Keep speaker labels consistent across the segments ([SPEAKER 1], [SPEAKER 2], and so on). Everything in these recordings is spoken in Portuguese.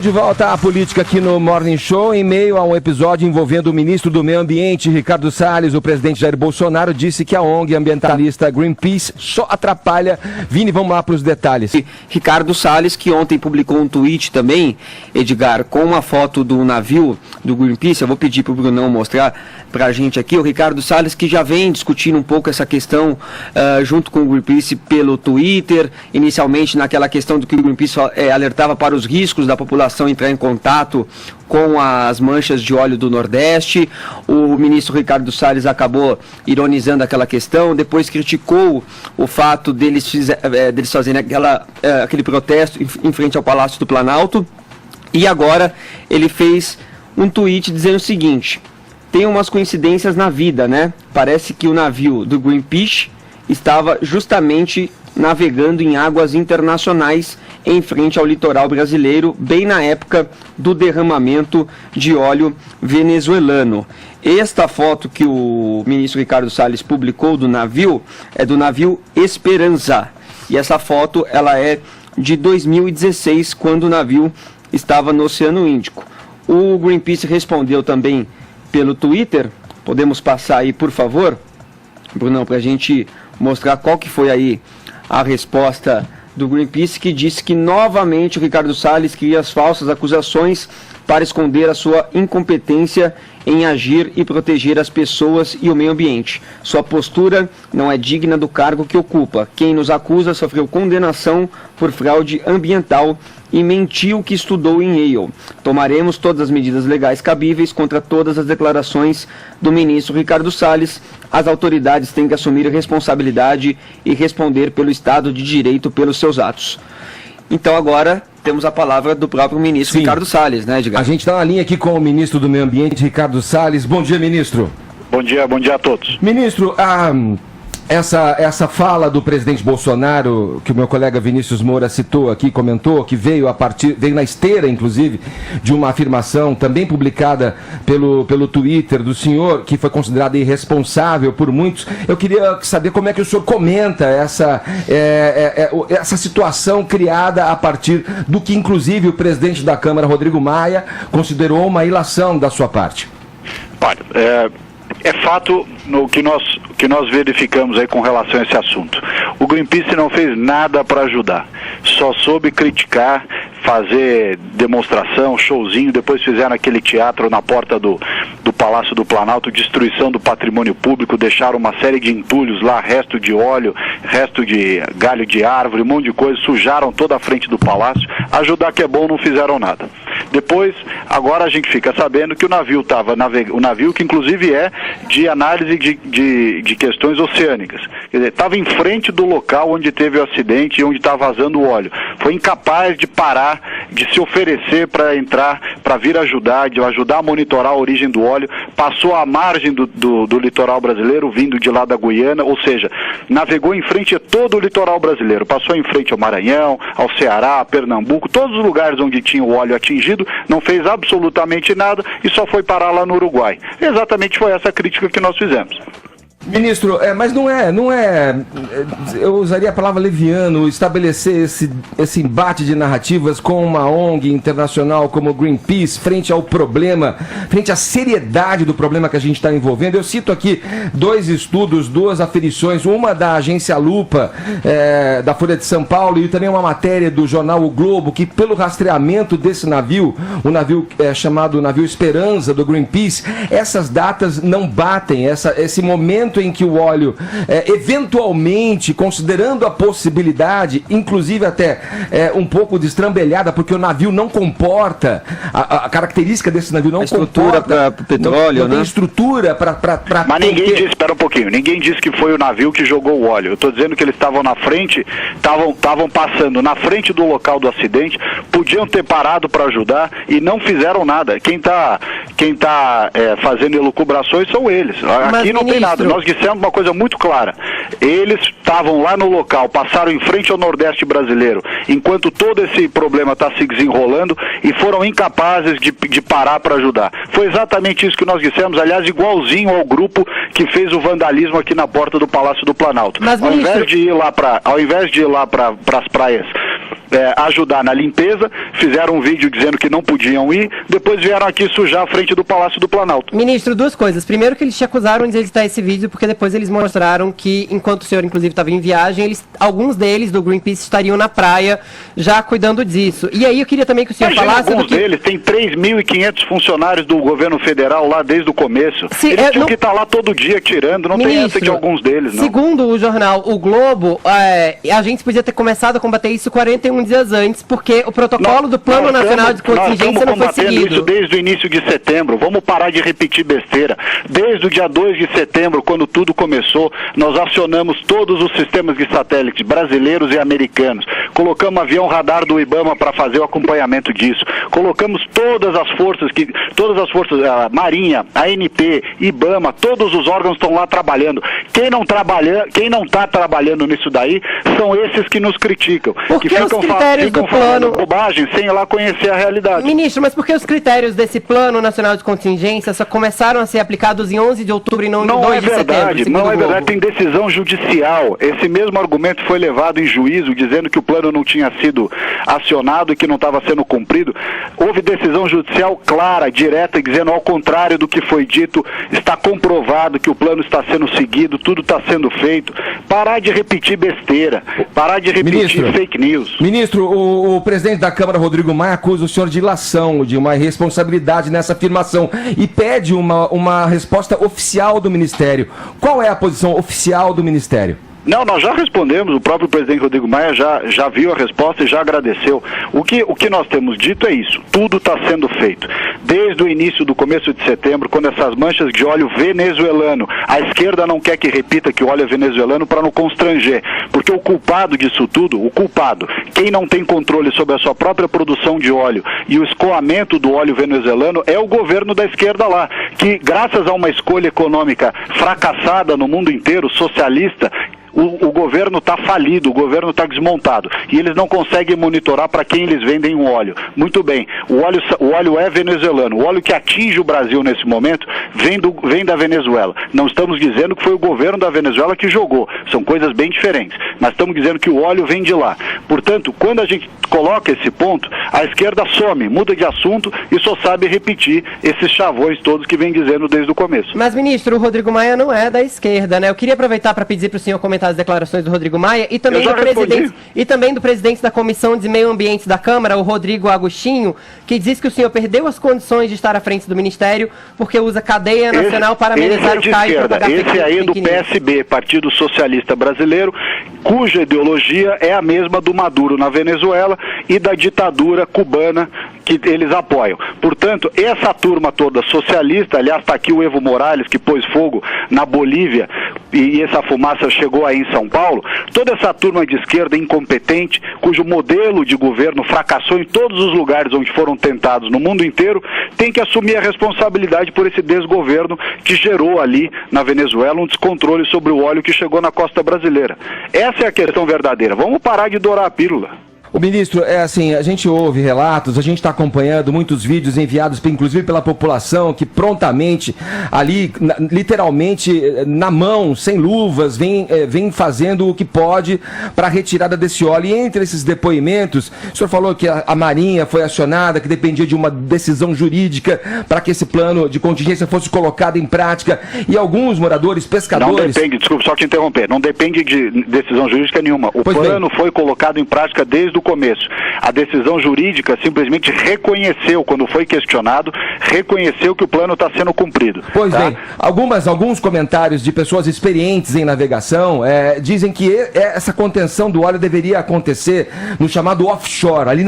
[SPEAKER 1] de volta à política aqui no Morning Show. Em meio a um episódio envolvendo o ministro do Meio Ambiente, Ricardo Salles, o presidente Jair Bolsonaro disse que a ONG ambientalista Greenpeace só atrapalha. Vini, vamos lá para os detalhes.
[SPEAKER 2] Ricardo Salles, que ontem publicou um tweet também, Edgar, com uma foto do navio do Greenpeace. Eu vou pedir para o Brunão mostrar para a gente aqui. O Ricardo Salles, que já vem discutindo um pouco essa questão junto com o Greenpeace pelo Twitter, inicialmente naquela questão do que o Greenpeace alertava para os riscos da população entrar em contato com as manchas de óleo do Nordeste. O ministro Ricardo Salles acabou ironizando aquela questão, depois criticou o fato deles fazerem aquele protesto em frente ao Palácio do Planalto, e agora ele fez um tweet dizendo o seguinte: tem umas coincidências na vida, né? Parece que o navio do Greenpeace estava justamente navegando em águas internacionais em frente ao litoral brasileiro, bem na época do derramamento de óleo venezuelano. Esta foto que o ministro Ricardo Salles publicou do navio é do navio Esperança. E essa foto ela é de 2016, quando o navio estava no Oceano Índico. O Greenpeace respondeu também pelo Twitter. Podemos passar aí, por favor, Brunão, para a gente mostrar qual que foi aí a resposta do Greenpeace, que disse que novamente o Ricardo Salles cria as falsas acusações para esconder a sua incompetência em agir e proteger as pessoas e o meio ambiente. Sua postura não é digna do cargo que ocupa. Quem nos acusa sofreu condenação por fraude ambiental e mentiu que estudou em Yale. Tomaremos todas as medidas legais cabíveis contra todas as declarações do ministro Ricardo Salles. As autoridades têm que assumir a responsabilidade e responder pelo Estado de Direito pelos seus atos. Então agora temos a palavra do próprio ministro
[SPEAKER 1] Sim.
[SPEAKER 2] Ricardo Salles, né, Edgar?
[SPEAKER 1] A gente está na linha aqui com o ministro do Meio Ambiente, Ricardo Salles. Bom dia, ministro.
[SPEAKER 3] Bom dia a todos.
[SPEAKER 1] Ministro, essa fala do presidente Bolsonaro, que o meu colega Vinícius Moura citou aqui, comentou, que veio na esteira, inclusive, de uma afirmação também publicada pelo Twitter do senhor, que foi considerada irresponsável por muitos. Eu queria saber como é que o senhor comenta essa situação criada a partir do que, inclusive, o presidente da Câmara, Rodrigo Maia, considerou uma ilação da sua parte.
[SPEAKER 3] Olha, é fato no que nós verificamos aí com relação a esse assunto. O Greenpeace não fez nada para ajudar, só soube criticar, fazer demonstração, showzinho, depois fizeram aquele teatro na porta do Palácio do Planalto, destruição do patrimônio público, deixaram uma série de entulhos lá, resto de óleo, resto de galho de árvore, um monte de coisa, sujaram toda a frente do palácio. Ajudar que é bom, não fizeram nada. Depois, agora a gente fica sabendo que o navio o navio que inclusive é de análise de questões oceânicas, quer dizer, estava em frente do local onde teve o acidente e onde está vazando o óleo. Foi incapaz de parar, de se oferecer para entrar, para vir ajudar, de ajudar a monitorar a origem do óleo, passou à margem do litoral brasileiro, vindo de lá da Guiana, ou seja, navegou em frente a todo o litoral brasileiro, passou em frente ao Maranhão, ao Ceará, Pernambuco, todos os lugares onde tinha o óleo atingido, não fez absolutamente nada e só foi parar lá no Uruguai. Exatamente foi essa crítica que nós fizemos.
[SPEAKER 1] Ministro, mas não é, eu usaria a palavra leviano, estabelecer esse embate de narrativas com uma ONG internacional como o Greenpeace frente ao problema, frente à seriedade do problema que a gente está envolvendo. Eu cito aqui 2 estudos, 2 aferições, uma da agência Lupa, da Folha de São Paulo, e também uma matéria do jornal O Globo, que pelo rastreamento desse navio, o navio chamado navio Esperança do Greenpeace, essas datas não batem, esse momento em que o óleo, eventualmente, considerando a possibilidade, inclusive até um pouco destrambelhada, porque o navio não comporta, a característica desse navio não
[SPEAKER 2] estrutura para petróleo,
[SPEAKER 1] não tem estrutura para...
[SPEAKER 3] Mas ninguém disse, espera um pouquinho, ninguém disse que foi o navio que jogou o óleo. Eu estou dizendo que eles estavam na frente, estavam passando na frente do local do acidente, podiam ter parado para ajudar e não fizeram nada. Quem tá fazendo elucubrações são eles. Aqui não tem nada. Nós dissemos uma coisa muito clara. Eles estavam lá no local, passaram em frente ao Nordeste brasileiro, enquanto todo esse problema está se desenrolando, e foram incapazes de parar para ajudar. Foi exatamente isso que nós dissemos, aliás, igualzinho ao grupo que fez o vandalismo aqui na porta do Palácio do Planalto.
[SPEAKER 4] Mas,
[SPEAKER 3] ao invés de ir lá para as praias ajudar na limpeza, fizeram um vídeo dizendo que não podiam ir, depois vieram aqui sujar a frente do Palácio do Planalto.
[SPEAKER 4] Ministro, duas coisas. Primeiro que eles te acusaram de editar esse vídeo, porque depois eles mostraram que, enquanto o senhor inclusive estava em viagem, alguns deles do Greenpeace estariam na praia já cuidando disso. E aí eu queria também que o senhor falasse
[SPEAKER 3] alguns deles, tem 3.500 funcionários do governo federal lá desde o começo. Eles tinham que estar lá todo dia tirando, não tem essa de alguns deles, não.
[SPEAKER 4] Segundo o jornal O Globo, a gente podia ter começado a combater isso 41 dias antes, porque o protocolo do Plano Nacional de Contingência não foi seguido.
[SPEAKER 3] Isso desde o início de setembro. Vamos parar de repetir besteira. Desde o dia 2 de setembro, quando tudo começou, nós acionamos todos os sistemas de satélite brasileiros e americanos. Colocamos avião radar do IBAMA para fazer o acompanhamento disso. Colocamos todas as forças, a Marinha, a ANP, IBAMA, todos os órgãos estão lá trabalhando. Quem não está trabalhando nisso daí são esses que nos criticam.
[SPEAKER 4] Porque
[SPEAKER 3] que ficam
[SPEAKER 4] falando
[SPEAKER 3] bobagem sem ir lá conhecer a realidade.
[SPEAKER 4] Ministro, mas por que os critérios desse Plano Nacional de Contingência só começaram a ser aplicados em 11 de outubro e não em 2 de setembro?
[SPEAKER 3] Não é verdade, tem decisão judicial. Esse mesmo argumento foi levado em juízo, dizendo que o plano não tinha sido acionado e que não estava sendo cumprido. Houve decisão judicial clara, direta, dizendo ao contrário do que foi dito, está comprovado que o plano está sendo seguido, tudo está sendo feito. Parar de repetir besteira, parar de repetir fake news.
[SPEAKER 1] Ministro, o presidente da Câmara, Rodrigo Maia, acusa o senhor de ilação, de uma irresponsabilidade nessa afirmação e pede uma resposta oficial do Ministério. Qual é a posição oficial do Ministério?
[SPEAKER 3] Não, nós já respondemos, o próprio presidente Rodrigo Maia já viu a resposta e já agradeceu. O que nós temos dito é isso, tudo está sendo feito. Desde o início do começo de setembro, quando essas manchas de óleo venezuelano, a esquerda não quer que repita que o óleo é venezuelano para não constranger, porque o culpado disso tudo, quem não tem controle sobre a sua própria produção de óleo e o escoamento do óleo venezuelano é o governo da esquerda lá, que graças a uma escolha econômica fracassada no mundo inteiro, socialista, o governo está falido, o governo está desmontado e eles não conseguem monitorar para quem eles vendem o óleo. Muito bem, o óleo é venezuelano, o óleo que atinge o Brasil nesse momento vem da Venezuela. Não estamos dizendo que foi o governo da Venezuela que jogou, são coisas bem diferentes, mas estamos dizendo que o óleo vem de lá. Portanto, quando a gente coloca esse ponto, a esquerda some, muda de assunto e só sabe repetir esses chavões todos que vem dizendo desde o começo.
[SPEAKER 4] Mas, ministro, o Rodrigo Maia não é da esquerda, né? Eu queria aproveitar para pedir para o senhor comentar as declarações do Rodrigo Maia e também do presidente da Comissão de Meio Ambiente da Câmara, o Rodrigo Agostinho, que diz que o senhor perdeu as condições de estar à frente do Ministério porque usa cadeia nacional para amenizar o CAI e propagar fake news.
[SPEAKER 3] Esse aí é do PSB, Partido Socialista Brasileiro, cuja ideologia é a mesma do Maduro na Venezuela e da ditadura cubana que eles apoiam. Portanto, essa turma toda socialista, aliás, está aqui o Evo Morales, que pôs fogo na Bolívia e essa fumaça chegou aí em São Paulo, toda essa turma de esquerda incompetente, cujo modelo de governo fracassou em todos os lugares onde foram tentados no mundo inteiro, tem que assumir a responsabilidade por esse desgoverno que gerou ali na Venezuela um descontrole sobre o óleo que chegou na costa brasileira. Essa é a questão verdadeira. Vamos parar de dourar a pílula.
[SPEAKER 1] O ministro, a gente ouve relatos, a gente está acompanhando muitos vídeos enviados, inclusive pela população, que prontamente, ali, literalmente, na mão, sem luvas, vem fazendo o que pode para a retirada desse óleo. E entre esses depoimentos, o senhor falou que a Marinha foi acionada, que dependia de uma decisão jurídica para que esse plano de contingência fosse colocado em prática. E alguns moradores, pescadores...
[SPEAKER 3] Não depende, desculpa, só te interromper, não depende de decisão jurídica nenhuma. O plano foi colocado em prática desde o começo. A decisão jurídica simplesmente reconheceu, quando foi questionado, reconheceu que o plano está sendo cumprido.
[SPEAKER 1] Pois bem, alguns comentários de pessoas experientes em navegação dizem que essa contenção do óleo deveria acontecer no chamado offshore, ali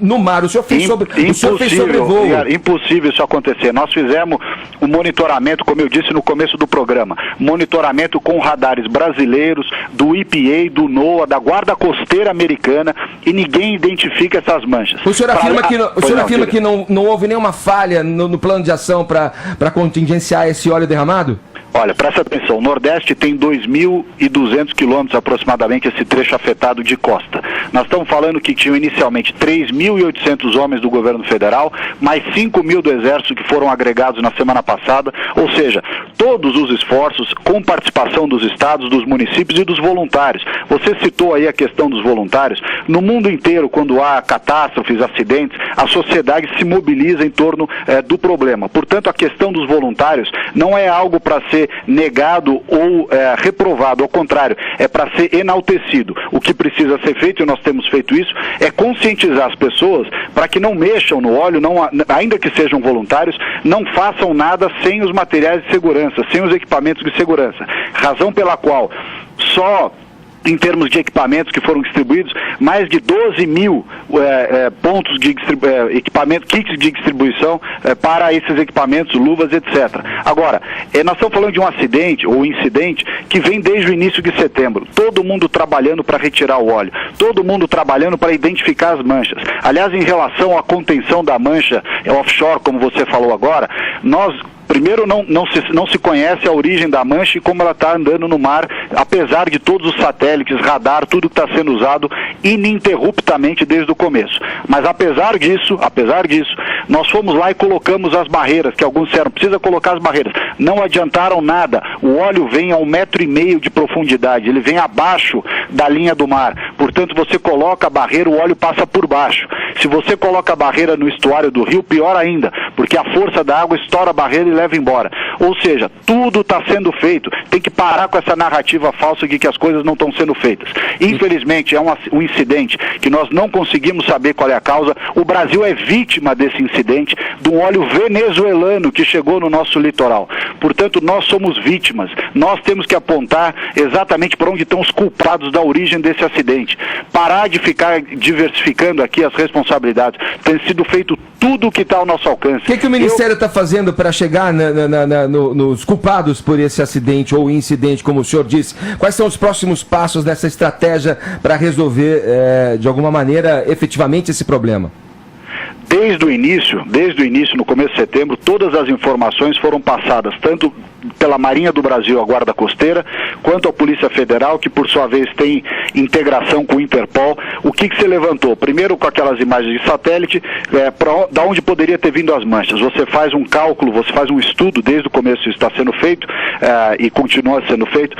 [SPEAKER 1] no mar. O senhor fez sobrevoo.
[SPEAKER 3] Impossível isso acontecer. Nós fizemos um monitoramento, como eu disse no começo do programa, monitoramento com radares brasileiros, do EPA, do NOAA, da Guarda Costeira Americana, e ninguém identifica essas manchas.
[SPEAKER 1] O senhor afirma que não houve nenhuma falha no plano de ação para contingenciar esse óleo derramado?
[SPEAKER 3] Olha, presta atenção, o Nordeste tem 2.200 quilômetros aproximadamente esse trecho afetado de costa. Nós estamos falando que tinham inicialmente 3.800 homens do governo federal, mais 5.000 do Exército que foram agregados na semana passada, ou seja, todos os esforços com participação dos estados, dos municípios e dos voluntários. Você citou aí a questão dos voluntários. No mundo inteiro, quando há catástrofes, acidentes, a sociedade se mobiliza em torno do problema. Portanto, a questão dos voluntários não é algo para ser negado ou reprovado, ao contrário, é para ser enaltecido. O que precisa ser feito, e nós temos feito isso, é conscientizar as pessoas para que não mexam no óleo, ainda que sejam voluntários, não façam nada sem os materiais de segurança, sem os equipamentos de segurança. Razão pela qual só em termos de equipamentos que foram distribuídos, mais de 12 mil pontos de equipamento, kits de distribuição para esses equipamentos, luvas, etc. Agora, nós estamos falando de um acidente ou incidente que vem desde o início de setembro. Todo mundo trabalhando para retirar o óleo, todo mundo trabalhando para identificar as manchas. Aliás, em relação à contenção da mancha offshore, como você falou agora, primeiro, não se conhece a origem da mancha e como ela está andando no mar, apesar de todos os satélites, radar, tudo que está sendo usado ininterruptamente desde o começo. Mas apesar disso, nós fomos lá e colocamos as barreiras, que alguns disseram, precisa colocar as barreiras. Não adiantaram nada. O óleo vem a 1,5 metro de profundidade, ele vem abaixo da linha do mar. Portanto, você coloca a barreira, o óleo passa por baixo. Se você coloca a barreira no estuário do rio, pior ainda, porque a força da água estoura a barreira e leva embora. Ou seja, tudo está sendo feito. Tem que parar com essa narrativa falsa de que as coisas não estão sendo feitas. Infelizmente, é um incidente que nós não conseguimos saber qual é a causa. O Brasil é vítima desse incidente, de um óleo venezuelano que chegou no nosso litoral. Portanto, nós somos vítimas. Nós temos que apontar exatamente para onde estão os culpados da origem desse acidente. Parar de ficar diversificando aqui as responsabilidades. Tem sido feito tudo o que está ao nosso alcance.
[SPEAKER 1] O que o Ministério está fazendo para chegar nos culpados por esse acidente ou incidente, como o senhor disse? Quais são os próximos passos dessa estratégia para resolver, de alguma maneira, efetivamente esse problema?
[SPEAKER 3] Desde o início, no começo de setembro, todas as informações foram passadas, tanto pela Marinha do Brasil, a Guarda Costeira, quanto a Polícia Federal, que por sua vez tem integração com o Interpol. O que se levantou? Primeiro com aquelas imagens de satélite, da onde poderia ter vindo as manchas. Você faz um cálculo, você faz um estudo, desde o começo isso está sendo feito, e continua sendo feito,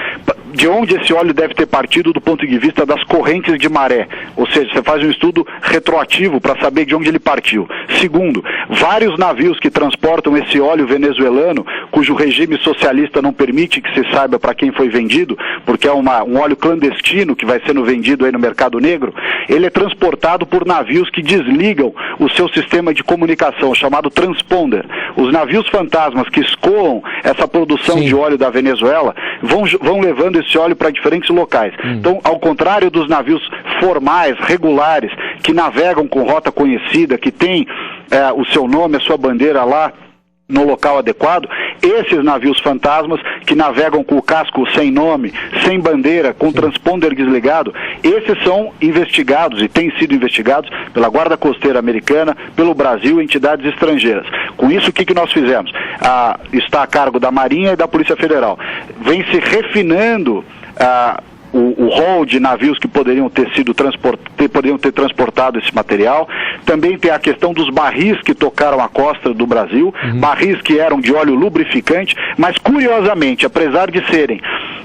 [SPEAKER 3] de onde esse óleo deve ter partido do ponto de vista das correntes de maré. Ou seja, você faz um estudo retroativo para saber de onde ele partiu. Segundo, vários navios que transportam esse óleo venezuelano, cujo regime socialista não permite que se saiba para quem foi vendido, porque é um óleo clandestino que vai sendo vendido aí no mercado negro, ele é transportado por navios que desligam o seu sistema de comunicação, chamado transponder. Os navios fantasmas que escoam essa produção de óleo da Venezuela vão levando esse óleo para diferentes locais. Então, ao contrário dos navios formais, regulares, que navegam com rota conhecida, que tem o seu nome, a sua bandeira lá no local adequado, esses navios fantasmas que navegam com o casco sem nome, sem bandeira, com transponder desligado, esses são investigados e têm sido investigados pela Guarda Costeira Americana, pelo Brasil e entidades estrangeiras. Com isso, o que nós fizemos? Está a cargo da Marinha e da Polícia Federal. Vem se refinando o rol de navios que poderiam ter transportado esse material. Também tem a questão dos barris que tocaram a costa do Brasil, barris que eram de óleo lubrificante, mas curiosamente, apesar de serem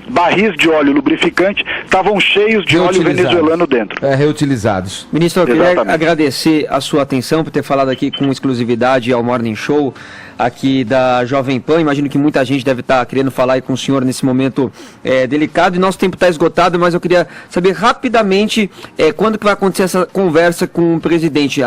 [SPEAKER 3] barris de óleo lubrificante, estavam cheios de óleo venezuelano dentro.
[SPEAKER 1] Reutilizados.
[SPEAKER 2] Ministro, eu queria agradecer a sua atenção por ter falado aqui com exclusividade ao Morning Show aqui da Jovem Pan. Imagino que muita gente deve estar querendo falar aí com o senhor nesse momento delicado, e nosso tempo está esgotado, mas eu queria saber rapidamente quando que vai acontecer essa conversa com o presidente,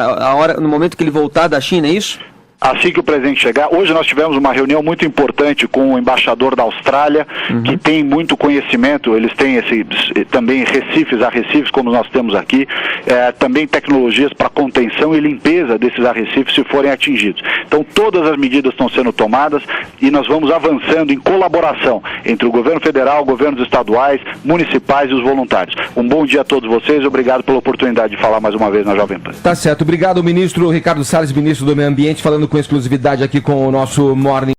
[SPEAKER 2] no momento que ele voltar da China, é isso?
[SPEAKER 3] Assim que o presidente chegar. Hoje nós tivemos uma reunião muito importante com o embaixador da Austrália, que tem muito conhecimento. Eles têm também arrecifes como nós temos aqui, também tecnologias para contenção e limpeza desses arrecifes se forem atingidos. Então todas as medidas estão sendo tomadas e nós vamos avançando em colaboração entre o governo federal, governos estaduais, municipais e os voluntários. Um bom dia a todos vocês, obrigado pela oportunidade de falar mais uma vez na Jovem Pan.
[SPEAKER 1] Tá certo, obrigado, ministro Ricardo Salles, ministro do Meio Ambiente, falando com exclusividade aqui com o nosso Morning.